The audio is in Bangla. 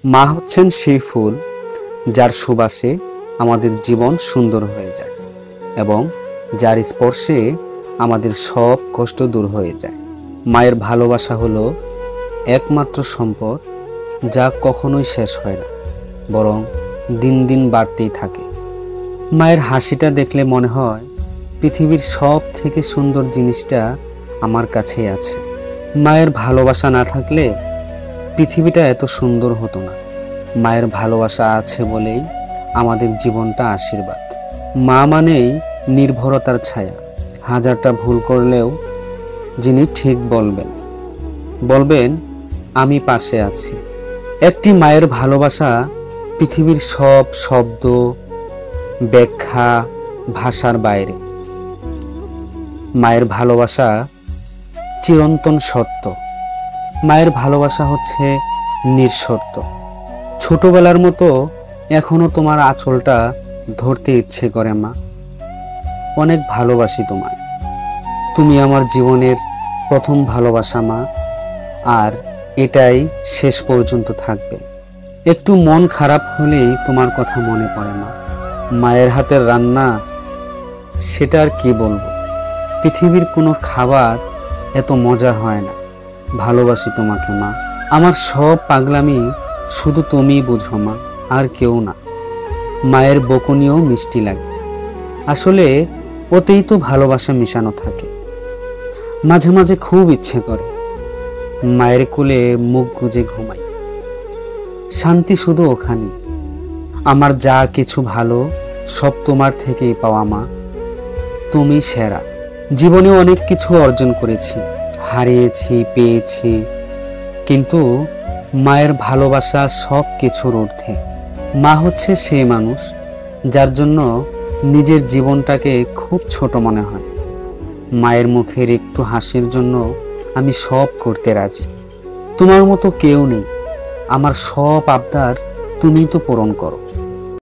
মা হচ্ছেন সেই ফুল যার সুবাসে আমাদের জীবন সুন্দর হয়ে যায় এবং যার স্পর্শে আমাদের সব কষ্ট দূর হয়ে যায়। মায়ের ভালোবাসা হলো একমাত্র সম্পদ যা কখনোই শেষ হয় না, বরং দিন দিন বাড়তেই থাকে। মায়ের হাসিটা দেখলে মনে হয় পৃথিবীর সব থেকে সুন্দর জিনিসটা আমার কাছেই আছে। মায়ের ভালোবাসা না থাকলে পৃথিবীটা এত সুন্দর হতো না। মায়ের ভালোবাসা আছে বলেই আমাদের জীবনটা আশীর্বাদ। মা মানেই নির্ভরতার ছায়া। হাজারটা ভুল করলেও যিনি ঠিক বলবেন আমি পাশে আছি। একটি মায়ের ভালোবাসা পৃথিবীর সব শব্দ, ব্যাখ্যা, ভাষার বাইরে। মায়ের ভালোবাসা চিরন্তন সত্য। মায়ের ভালোবাসা হচ্ছে নিঃশর্ত। ছোটবেলার মতো এখনো তোমার আঁচলটা ধরতে ইচ্ছে করে মা। অনেক ভালোবাসি তোমায়। তুমি আমার জীবনের প্রথম ভালোবাসা মা, আর এটাই শেষ পর্যন্ত থাকবে। একটু মন খারাপ হলেই তোমার কথা মনে পড়ে মা। মায়ের হাতের রান্না, সেটা আর কি বলবো। পৃথিবীর কোনো খাবার এত মজা হয় না। ভালোবাসি তোমাকে মা। আমার সব পাগলামি শুধু তুমিই বুঝো মা, আর কেউ না। মায়ের বকুনিও মিষ্টি লাগে। আসলে ওতেই তো ভালোবাসা মিশানো থাকে। মাঝে মাঝে খুব ইচ্ছে করে মায়ের কোলে মুখ গুজে ঘুমাই। শান্তি শুধু ওখানে। আমার যা কিছু ভালো সব তোমার থেকেই পাওয়া মা। তুমি সেরা। জীবনে অনেক কিছু অর্জন করেছি, হারিয়েছি, পেয়েছি, কিন্তু মায়ের ভালোবাসা সব কিছুর ঊর্ধ্বে। মা হচ্ছে সেই মানুষ যার জন্য নিজের জীবনটাকে খুব ছোট মনে হয়। মায়ের মুখের একটু হাসির জন্য আমি সব করতে রাজি। তোমার মতো কেউ নেই। আমার সব আবদার তুমি তো পূরণ করো।